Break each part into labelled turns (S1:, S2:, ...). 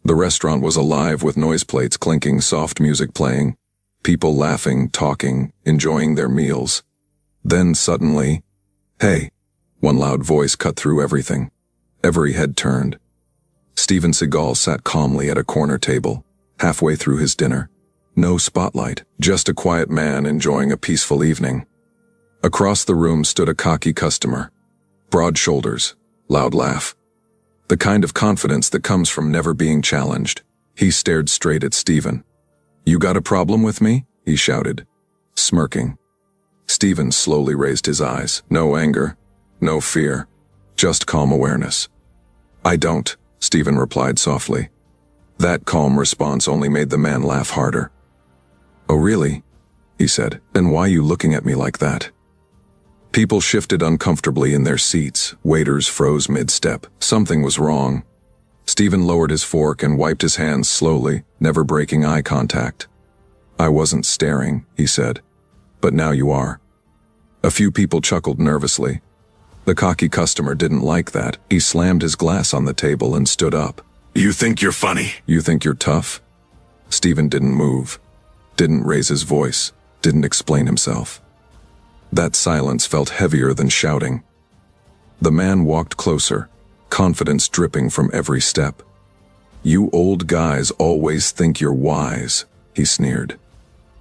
S1: The restaurant was alive with noise plates clinking, soft music playing, people laughing, talking, enjoying their meals. Then suddenly, "Hey!" One loud voice cut through everything. Every head turned. Steven Seagal sat calmly at a corner table, halfway through his dinner. No spotlight, just a quiet man enjoying a peaceful evening. Across the room stood a cocky customer. Broad shoulders, loud laugh. The kind of confidence that comes from never being challenged. He stared straight at Steven. "You got a problem with me?" he shouted, smirking. Steven slowly raised his eyes. No anger, no fear, just calm awareness. "I don't," Steven replied softly. That calm response only made the man laugh harder. "Oh really?" he said. "Then why you looking at me like that?" People shifted uncomfortably in their seats. Waiters froze mid-step. Something was wrong. Steven lowered his fork and wiped his hands slowly, never breaking eye contact. "I wasn't staring," he said. "But now you are." A few people chuckled nervously. The cocky customer didn't like that. He slammed his glass on the table and stood up.
S2: "You think you're funny?
S1: "You think you're tough?" Steven didn't move, didn't raise his voice, didn't explain himself. That silence felt heavier than shouting. The man walked closer, confidence dripping from every step. "You old guys always think you're wise," he sneered.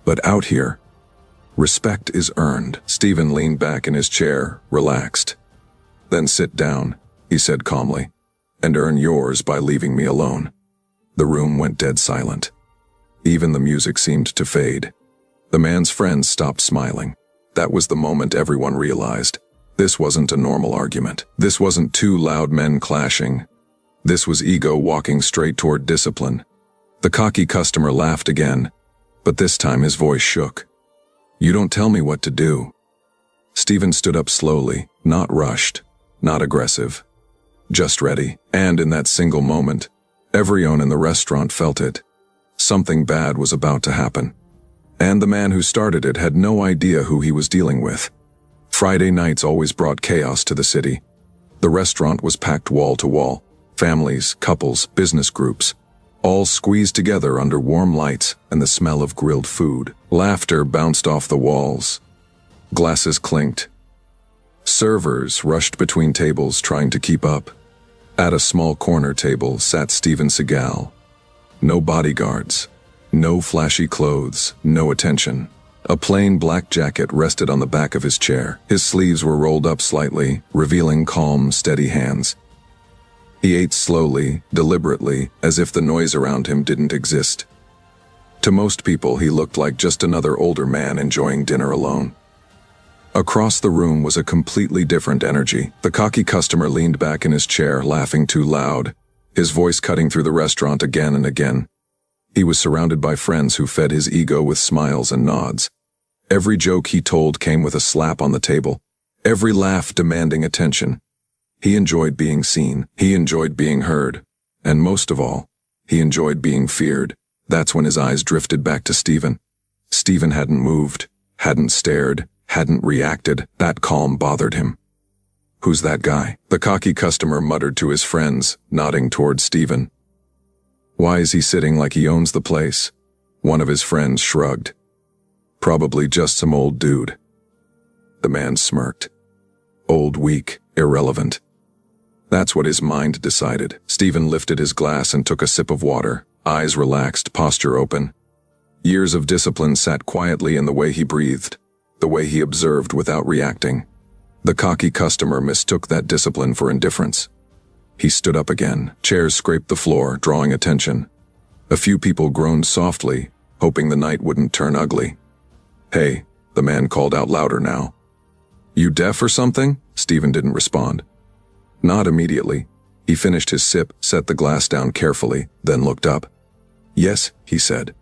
S1: "But out here, respect is earned." Steven leaned back in his chair, relaxed. "Then sit down," he said calmly, "and earn yours by leaving me alone." The room went dead silent. Even the music seemed to fade. The man's friends stopped smiling. That was the moment everyone realized. This wasn't a normal argument. This wasn't two loud men clashing. This was ego walking straight toward discipline. The cocky customer laughed again, but this time his voice shook. "You don't tell me what to do." Steven stood up slowly, not rushed, not aggressive, just ready. And in that single moment, everyone in the restaurant felt it. Something bad was about to happen. And the man who started it had no idea who he was dealing with. Friday nights always brought chaos to the city. The restaurant was packed wall to wall. Families, couples, business groups, all squeezed together under warm lights and the smell of grilled food. Laughter bounced off the walls. Glasses clinked. Servers rushed between tables trying to keep up. At a small corner table sat Steven Seagal. No bodyguards, no flashy clothes, no attention. A plain black jacket rested on the back of his chair. His sleeves were rolled up slightly, revealing calm, steady hands. He ate slowly, deliberately, as if the noise around him didn't exist. To most people, he looked like just another older man enjoying dinner alone. Across the room was a completely different energy. The cocky customer leaned back in his chair, laughing too loud, his voice cutting through the restaurant again and again. He was surrounded by friends who fed his ego with smiles and nods. Every joke he told came with a slap on the table, every laugh demanding attention. He enjoyed being seen, he enjoyed being heard, and most of all, he enjoyed being feared. That's when his eyes drifted back to Steven. Steven hadn't moved, hadn't stared, hadn't reacted. That calm bothered him. "Who's that guy?" The cocky customer muttered to his friends, nodding toward Steven. "Why is he sitting like he owns the place?" One of his friends shrugged. "Probably just some old dude." The man smirked. Old, weak, irrelevant. That's what his mind decided. Steven lifted his glass and took a sip of water, eyes relaxed, posture open. Years of discipline sat quietly in the way he breathed, the way he observed without reacting. The cocky customer mistook that discipline for indifference. He stood up again. Chairs scraped the floor, drawing attention. A few people groaned softly, hoping the night wouldn't turn ugly. "Hey," the man called out louder now. "You deaf or something?" Steven didn't respond. Not immediately. He finished his sip, set the glass down carefully, then looked up. "Yes," he said.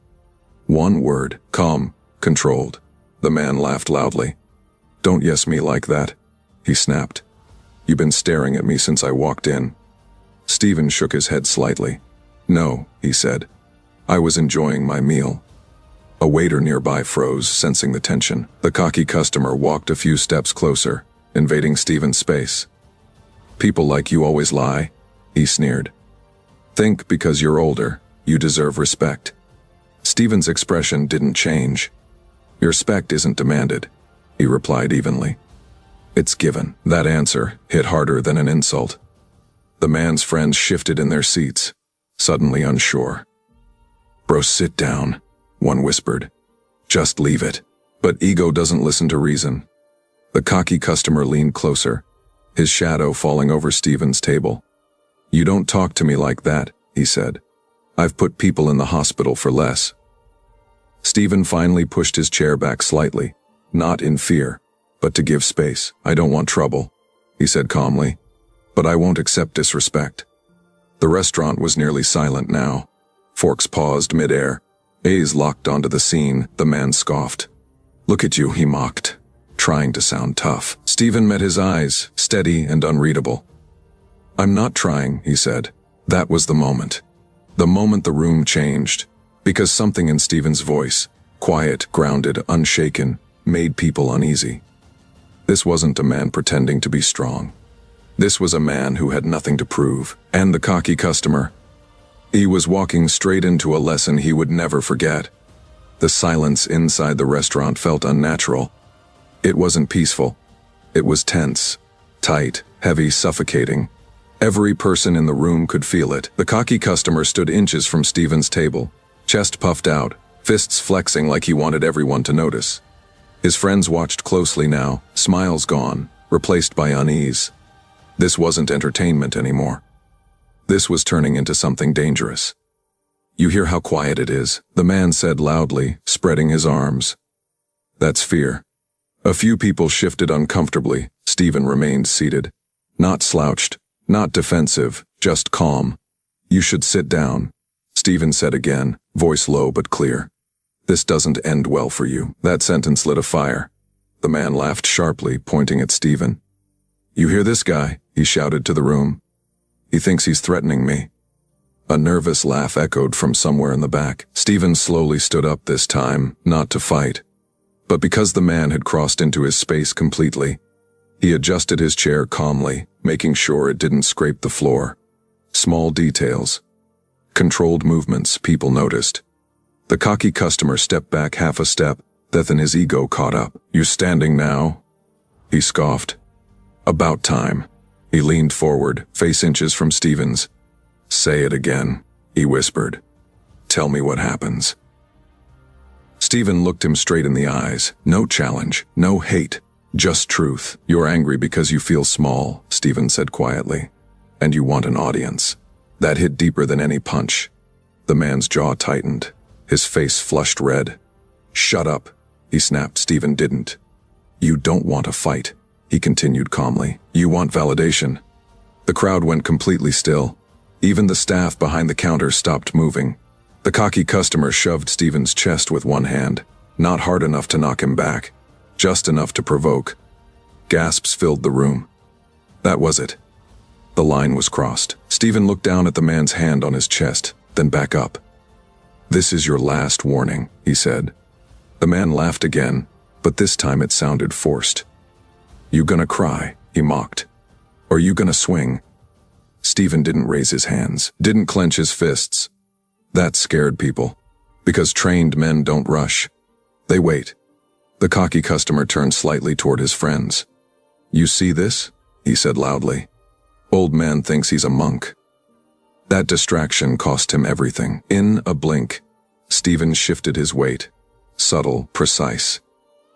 S1: One word, calm, controlled. The man laughed loudly. "Don't yes me like that," he snapped. "You've been staring at me since I walked in." Steven shook his head slightly. "No," he said. "I was enjoying my meal." A waiter nearby froze, sensing the tension. The cocky customer walked a few steps closer, invading Steven's space. "People like you always lie," he sneered. Think because you're older, you deserve respect. Stephen's expression didn't change. Your respect isn't demanded, he replied evenly. It's given. That answer hit harder than an insult. The man's friends shifted in their seats, suddenly unsure. Bro, sit down, one whispered. Just leave it. But ego doesn't listen to reason. The cocky customer leaned closer, his shadow falling over Stephen's table. You don't talk to me like that, he said. I've put people in the hospital for less. Stephen finally pushed his chair back slightly, not in fear, but to give space. I don't want trouble, he said calmly, but I won't accept disrespect. The restaurant was nearly silent now. Forks paused midair. Eyes locked onto the scene. The man scoffed. Look at you, he mocked, trying to sound tough. Stephen met his eyes, steady and unreadable. I'm not trying, he said. That was the moment. The moment the room changed, because something in Stephen's voice, quiet, grounded, unshaken, made people uneasy. This wasn't a man pretending to be strong. This was a man who had nothing to prove. And the cocky customer. He was walking straight into a lesson he would never forget. The silence inside the restaurant felt unnatural. It wasn't peaceful. It was tense, tight, heavy, suffocating. Every person in the room could feel it. The cocky customer stood inches from Stephen's table, chest puffed out, fists flexing like he wanted everyone to notice. His friends watched closely now, smiles gone, replaced by unease. This wasn't entertainment anymore. This was turning into something dangerous. You hear how quiet it is, the man said loudly, spreading his arms. That's fear. A few people shifted uncomfortably. Stephen remained seated. Not slouched, not defensive, just calm. You should sit down, Stephen said again, voice low but clear. This doesn't end well for you. That sentence lit a fire. The man laughed sharply, pointing at Stephen. You hear this guy? He shouted to the room. He thinks he's threatening me. A nervous laugh echoed from somewhere in the back. Stephen slowly stood up this time, not to fight, but because the man had crossed into his space completely. He adjusted his chair calmly, making sure it didn't scrape the floor. Small details. Controlled movements people noticed. The cocky customer stepped back half a step, then his ego caught up. You standing now? He scoffed. About time. He leaned forward, face inches from Stephen's. Say it again, he whispered. Tell me what happens. Stephen looked him straight in the eyes. No challenge, no hate, just truth. You're angry because you feel small, Stephen said quietly. And you want an audience. That hit deeper than any punch. The man's jaw tightened. His face flushed red. Shut up, he snapped. Stephen didn't. You don't want a fight, he continued calmly. You want validation. The crowd went completely still. Even the staff behind the counter stopped moving. The cocky customer shoved Stephen's chest with one hand, not hard enough to knock him back, just enough to provoke. Gasps filled the room. That was it. The line was crossed. Stephen looked down at the man's hand on his chest, then back up. This is your last warning, he said. The man laughed again, but this time it sounded forced. You gonna cry, he mocked. Or you gonna swing? Stephen didn't raise his hands, didn't clench his fists. That scared people, because trained men don't rush. They wait. The cocky customer turned slightly toward his friends. You see this? He said loudly. Old man thinks he's a monk. That distraction cost him everything. In a blink, Stephen shifted his weight. Subtle, precise.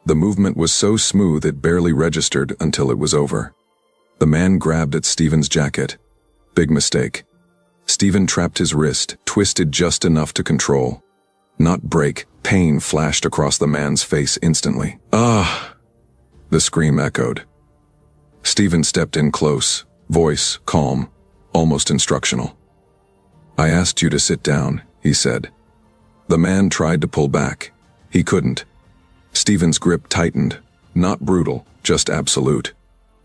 S1: The movement was so smooth it barely registered until it was over. The man grabbed at Stephen's jacket. Big mistake. Stephen trapped his wrist, twisted just enough to control. Not break. Pain flashed across the man's face instantly. Ah! The scream echoed. Stephen stepped in close, voice calm, almost instructional. I asked you to sit down, he said. The man tried to pull back. He couldn't. Stephen's grip tightened, not brutal, just absolute.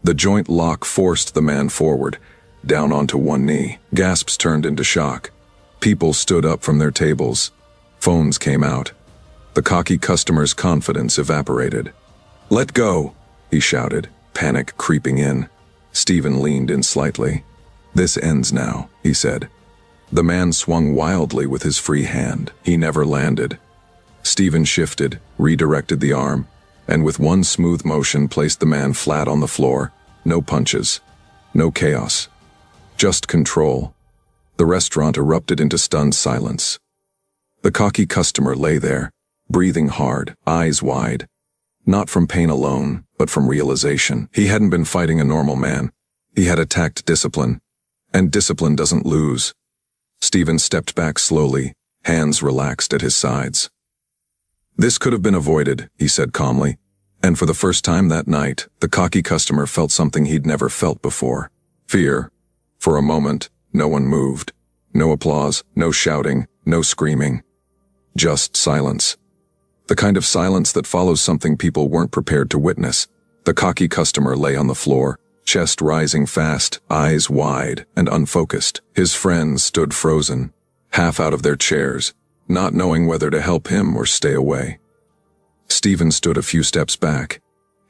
S1: The joint lock forced the man forward, down onto one knee. Gasps turned into shock. People stood up from their tables. Phones came out. The cocky customer's confidence evaporated. Let go, he shouted, panic creeping in. Stephen leaned in slightly. This ends now, he said. The man swung wildly with his free hand. He never landed. Stephen shifted, redirected the arm, and with one smooth motion placed the man flat on the floor. No punches. No chaos. Just control. The restaurant erupted into stunned silence. The cocky customer lay there, breathing hard, eyes wide. Not from pain alone, but from realization. He hadn't been fighting a normal man. He had attacked discipline. And discipline doesn't lose. Stephen stepped back slowly, hands relaxed at his sides. "This could have been avoided," he said calmly. And for the first time that night, the cocky customer felt something he'd never felt before. Fear. For a moment, no one moved. No applause, no shouting, no screaming. Just silence. The kind of silence that follows something people weren't prepared to witness. The cocky customer lay on the floor, chest rising fast, eyes wide and unfocused. His friends stood frozen, half out of their chairs, not knowing whether to help him or stay away. Stephen stood a few steps back,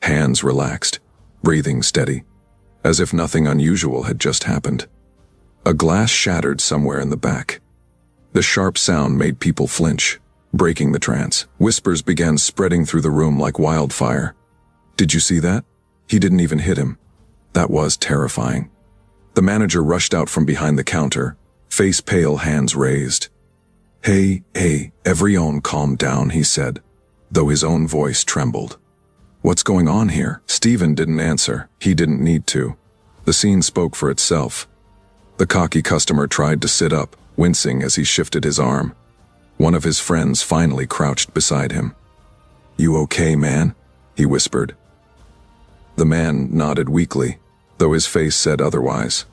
S1: hands relaxed, breathing steady, as if nothing unusual had just happened. A glass shattered somewhere in the back. The sharp sound made people flinch, breaking the trance. Whispers began spreading through the room like wildfire. "Did you see that? He didn't even hit him." That was terrifying. The manager rushed out from behind the counter, face pale, hands raised. Hey, everyone calm down," he said, though his own voice trembled. "What's going on here?" Stephen didn't answer. He didn't need to. The scene spoke for itself. The cocky customer tried to sit up, wincing as he shifted his arm. One of his friends finally crouched beside him. "You okay, man?" he whispered. The man nodded weakly, though his face said otherwise.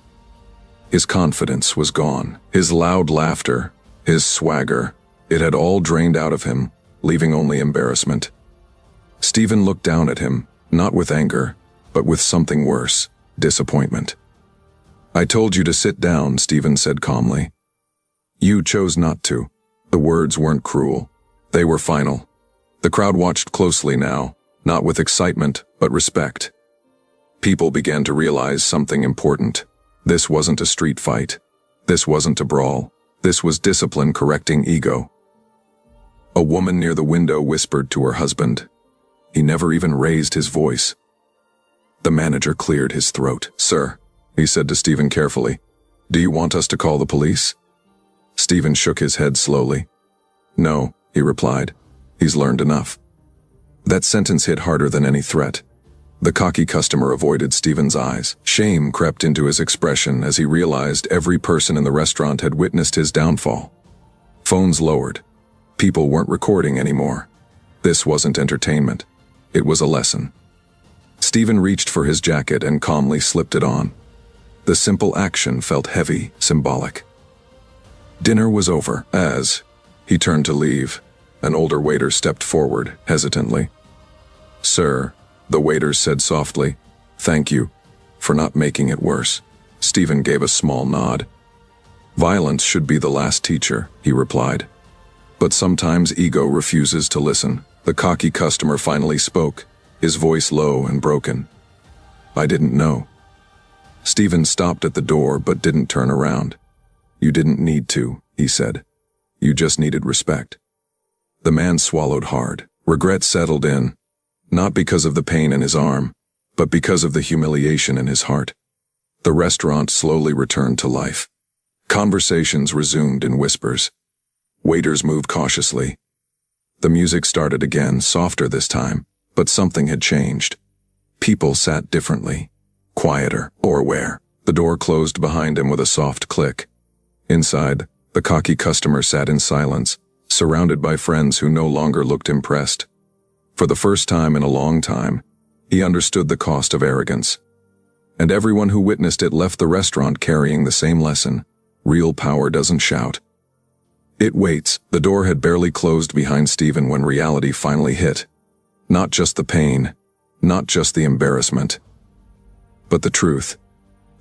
S1: His confidence was gone. His loud laughter, his swagger, it had all drained out of him, leaving only embarrassment. Stephen looked down at him, not with anger, but with something worse, disappointment. "I told you to sit down," Stephen said calmly. "You chose not to." The words weren't cruel. They were final. The crowd watched closely now, not with excitement, but respect. People began to realize something important. This wasn't a street fight. This wasn't a brawl. This was discipline correcting ego. A woman near the window whispered to her husband. He never even raised his voice. The manager cleared his throat. "Sir," he said to Stephen carefully, "do you want us to call the police?" Stephen shook his head slowly. "No," he replied. "He's learned enough." That sentence hit harder than any threat. The cocky customer avoided Stephen's eyes. Shame crept into his expression as he realized every person in the restaurant had witnessed his downfall. Phones lowered. People weren't recording anymore. This wasn't entertainment. It was a lesson. Stephen reached for his jacket and calmly slipped it on. The simple action felt heavy, symbolic. Dinner was over. As he turned to leave, an older waiter stepped forward, hesitantly. "Sir," the waiter said softly, "thank you for not making it worse." Stephen gave a small nod. "Violence should be the last teacher," he replied. But sometimes ego refuses to listen. The cocky customer finally spoke, his voice low and broken. "I didn't know." Stephen stopped at the door but didn't turn around. "You didn't need to," he said. "You just needed respect." The man swallowed hard. Regret settled in, not because of the pain in his arm, but because of the humiliation in his heart. The restaurant slowly returned to life. Conversations resumed in whispers. Waiters moved cautiously. The music started again, softer this time, but something had changed. People sat differently, quieter, or aware. The door closed behind him with a soft click. Inside, the cocky customer sat in silence, surrounded by friends who no longer looked impressed. For the first time in a long time, he understood the cost of arrogance. And everyone who witnessed it left the restaurant carrying the same lesson. Real power doesn't shout. It waits. The door had barely closed behind Stephen when reality finally hit. Not just the pain, not just the embarrassment, but the truth.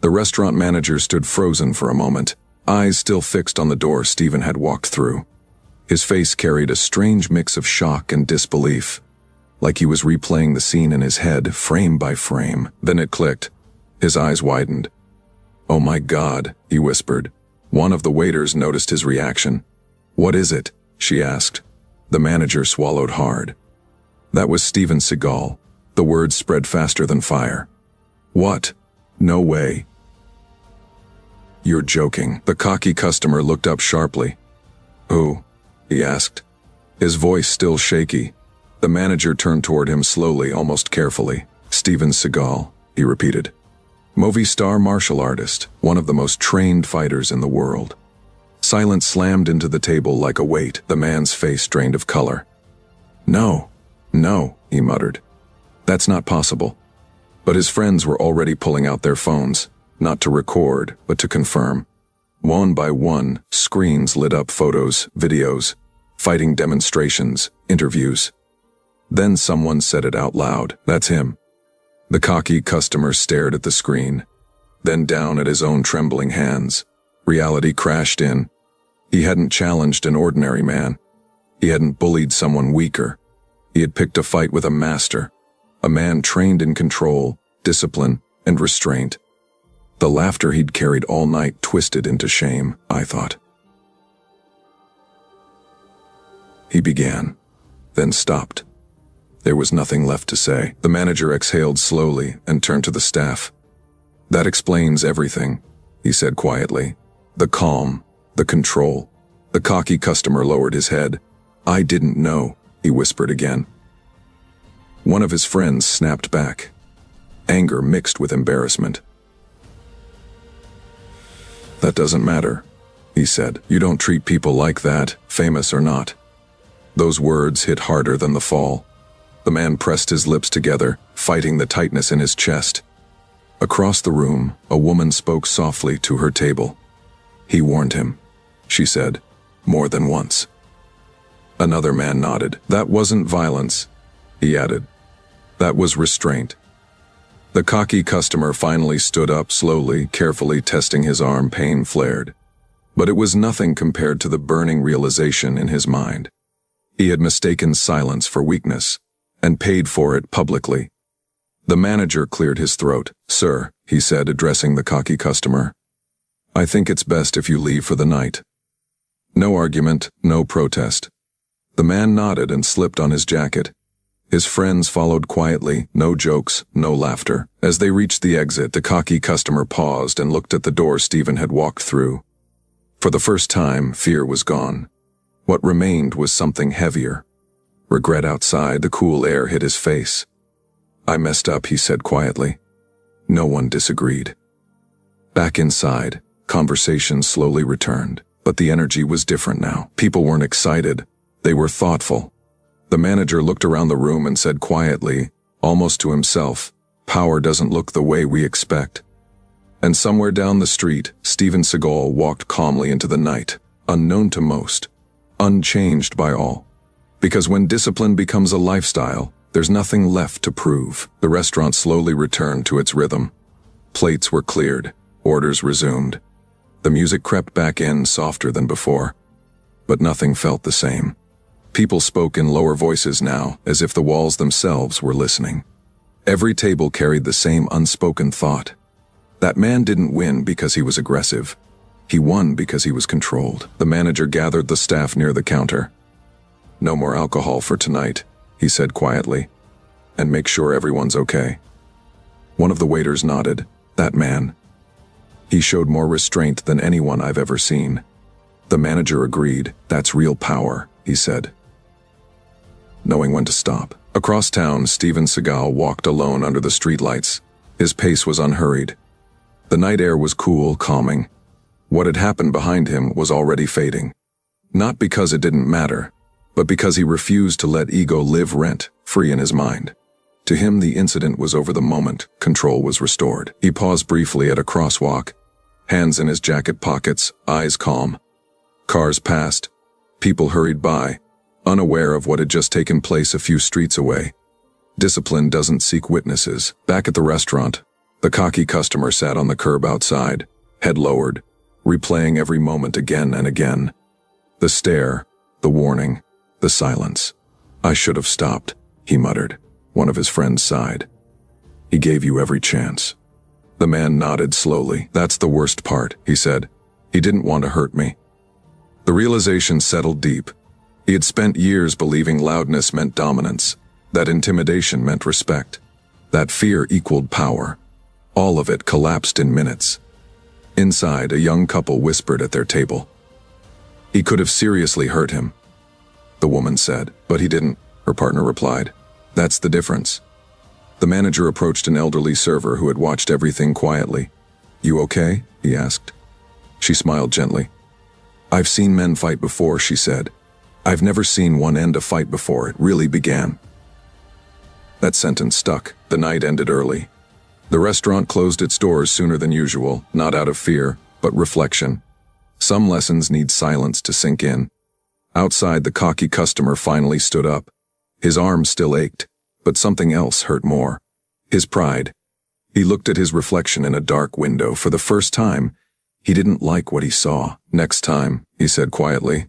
S1: The restaurant manager stood frozen for a moment, eyes still fixed on the door Stephen had walked through. His face carried a strange mix of shock and disbelief, like he was replaying the scene in his head, frame by frame. Then it clicked. His eyes widened. "Oh my God," he whispered. One of the waiters noticed his reaction. "What is it?" she asked. The manager swallowed hard. That was Steven Seagal. The words spread faster than fire. "What? No way." "You're joking." The cocky customer looked up sharply. "Who?" he asked. His voice still shaky. The manager turned toward him slowly, almost carefully. "Steven Seagal," he repeated. "Movie star martial artist, one of the most trained fighters in the world." Silence slammed into the table like a weight. The man's face drained of color. No, he muttered. "That's not possible." But his friends were already pulling out their phones, not to record, but to confirm. One by one, screens lit up photos, videos, fighting demonstrations, interviews. Then someone said it out loud. "That's him." The cocky customer stared at the screen, then down at his own trembling hands. Reality crashed in. He hadn't challenged an ordinary man. He hadn't bullied someone weaker. He had picked a fight with a master, a man trained in control, discipline, and restraint. The laughter he'd carried all night twisted into shame, I thought. He began, then stopped. There was nothing left to say. The manager exhaled slowly and turned to the staff. "That explains everything," he said quietly. "The calm, the control." The cocky customer lowered his head. "I didn't know," he whispered again. One of his friends snapped back, anger mixed with embarrassment. "That doesn't matter," he said. "You don't treat people like that, famous or not." Those words hit harder than the fall. The man pressed his lips together, fighting the tightness in his chest. Across the room, a woman spoke softly to her table. "He warned him," she said, more than once. Another man nodded. "That wasn't violence," he added. "That was restraint." The cocky customer finally stood up slowly, carefully testing his arm. Pain flared. But it was nothing compared to the burning realization in his mind. He had mistaken silence for weakness, and paid for it publicly. The manager cleared his throat. "Sir," he said, addressing the cocky customer, "I think it's best if you leave for the night." No argument, no protest. The man nodded and slipped on his jacket. His friends followed quietly, no jokes, no laughter. As they reached the exit, the cocky customer paused and looked at the door Steven had walked through. For the first time, fear was gone. What remained was something heavier. Regret outside, the cool air hit his face. "I messed up," he said quietly. No one disagreed. Back inside, conversation slowly returned, but the energy was different now. People weren't excited. They were thoughtful. The manager looked around the room and said quietly, almost to himself, "Power doesn't look the way we expect." And somewhere down the street, Steven Seagal walked calmly into the night, unknown to most, unchanged by all. Because when discipline becomes a lifestyle, there's nothing left to prove. The restaurant slowly returned to its rhythm. Plates were cleared, orders resumed. The music crept back in softer than before. But nothing felt the same. People spoke in lower voices now, as if the walls themselves were listening. Every table carried the same unspoken thought. That man didn't win because he was aggressive. He won because he was controlled. The manager gathered the staff near the counter. "No more alcohol for tonight," he said quietly. "And make sure everyone's okay." One of the waiters nodded. "That man. He showed more restraint than anyone I've ever seen." The manager agreed. "That's real power," he said, knowing when to stop. Across town, Steven Seagal walked alone under the streetlights. His pace was unhurried. The night air was cool, calming. What had happened behind him was already fading. Not because it didn't matter, but because he refused to let ego live rent-free in his mind. To him, the incident was over the moment control was restored. He paused briefly at a crosswalk, hands in his jacket pockets, eyes calm. Cars passed. People hurried by, unaware of what had just taken place a few streets away. Discipline doesn't seek witnesses. Back at the restaurant, the cocky customer sat on the curb outside, head lowered, replaying every moment again and again. The stare, the warning, the silence. "I should have stopped," he muttered. One of his friends sighed. "He gave you every chance." The man nodded slowly. "That's the worst part," he said. He didn't want to hurt me. The realization settled deep. He had spent years believing loudness meant dominance, that intimidation meant respect, that fear equaled power. All of it collapsed in minutes. Inside, a young couple whispered at their table. "He could have seriously hurt him," the woman said. "But he didn't," her partner replied. "That's the difference." The manager approached an elderly server who had watched everything quietly. "You okay?" he asked. She smiled gently. "I've seen men fight before," she said. "I've never seen one end a fight before it really began." That sentence stuck. The night ended early. The restaurant closed its doors sooner than usual, not out of fear, but reflection. Some lessons need silence to sink in. Outside, the cocky customer finally stood up. His arms still ached, but something else hurt more. His pride. He looked at his reflection in a dark window. For the first time, he didn't like what he saw. "Next time," he said quietly,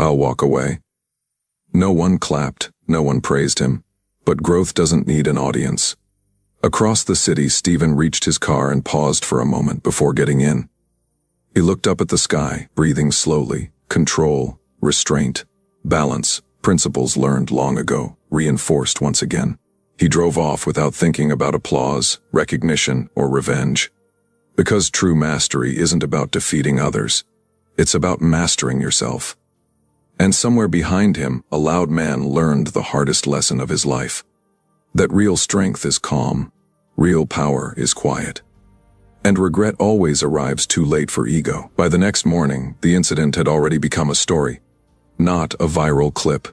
S1: "I'll walk away." No one clapped, no one praised him. But growth doesn't need an audience. Across the city, Stephen reached his car and paused for a moment before getting in. He looked up at the sky, breathing slowly. Control, restraint, balance, principles learned long ago, reinforced once again. He drove off without thinking about applause, recognition, or revenge. Because true mastery isn't about defeating others. It's about mastering yourself. And somewhere behind him, a loud man learned the hardest lesson of his life. That real strength is calm, real power is quiet. And regret always arrives too late for ego. By the next morning, the incident had already become a story. Not a viral clip.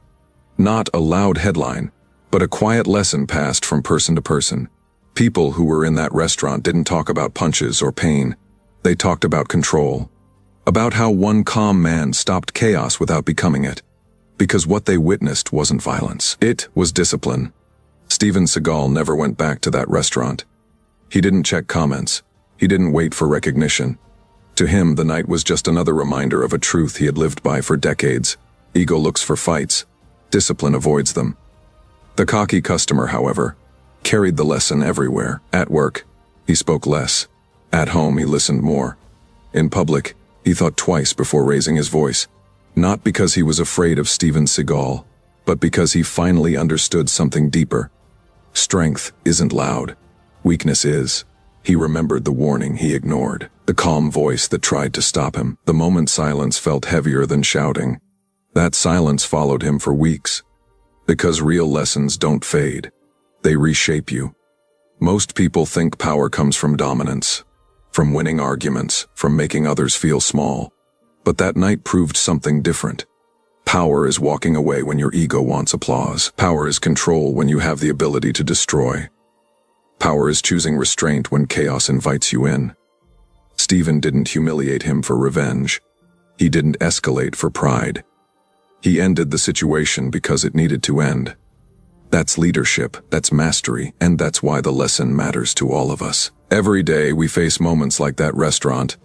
S1: Not a loud headline, but a quiet lesson passed from person to person. People who were in that restaurant didn't talk about punches or pain. They talked about control. About how one calm man stopped chaos without becoming it. Because what they witnessed wasn't violence. It was discipline. Steven Seagal never went back to that restaurant. He didn't check comments. He didn't wait for recognition. To him, the night was just another reminder of a truth he had lived by for decades. Ego looks for fights. Discipline avoids them. The cocky customer, however, carried the lesson everywhere. At work, he spoke less. At home, he listened more. In public, he thought twice before raising his voice. Not because he was afraid of Steven Seagal, but because he finally understood something deeper. Strength isn't loud. Weakness is. He remembered the warning he ignored, the calm voice that tried to stop him. The moment silence felt heavier than shouting. That silence followed him for weeks. Because real lessons don't fade. They reshape you. Most people think power comes from dominance, from winning arguments, from making others feel small. But that night proved something different. Power is walking away when your ego wants applause. Power is control when you have the ability to destroy. Power is choosing restraint when chaos invites you in. Steven didn't humiliate him for revenge. He didn't escalate for pride. He ended the situation because it needed to end. That's leadership, that's mastery, and that's why the lesson matters to all of us. Every day we face moments like that restaurant.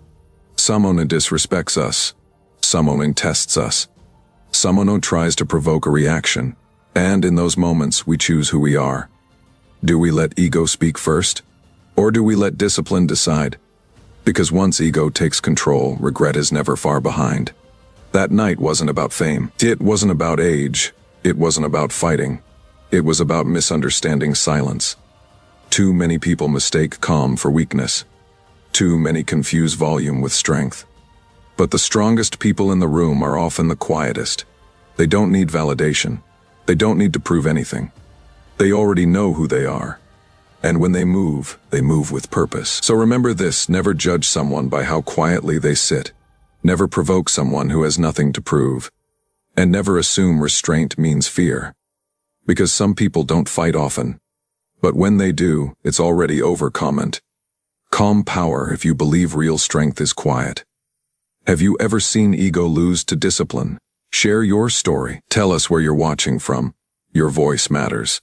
S1: Someone disrespects us. Someone tests us. Someone tries to provoke a reaction. And in those moments, we choose who we are. Do we let ego speak first? Or do we let discipline decide? Because once ego takes control, regret is never far behind. That night wasn't about fame. It wasn't about age. It wasn't about fighting. It was about misunderstanding silence. Too many people mistake calm for weakness. Too many confuse volume with strength. But the strongest people in the room are often the quietest. They don't need validation. They don't need to prove anything. They already know who they are. And when they move with purpose. So remember this, never judge someone by how quietly they sit. Never provoke someone who has nothing to prove. And never assume restraint means fear. Because some people don't fight often. But when they do, it's already over. Comment. Calm power if you believe real strength is quiet. Have you ever seen ego lose to discipline? Share your story. Tell us where you're watching from. Your voice matters.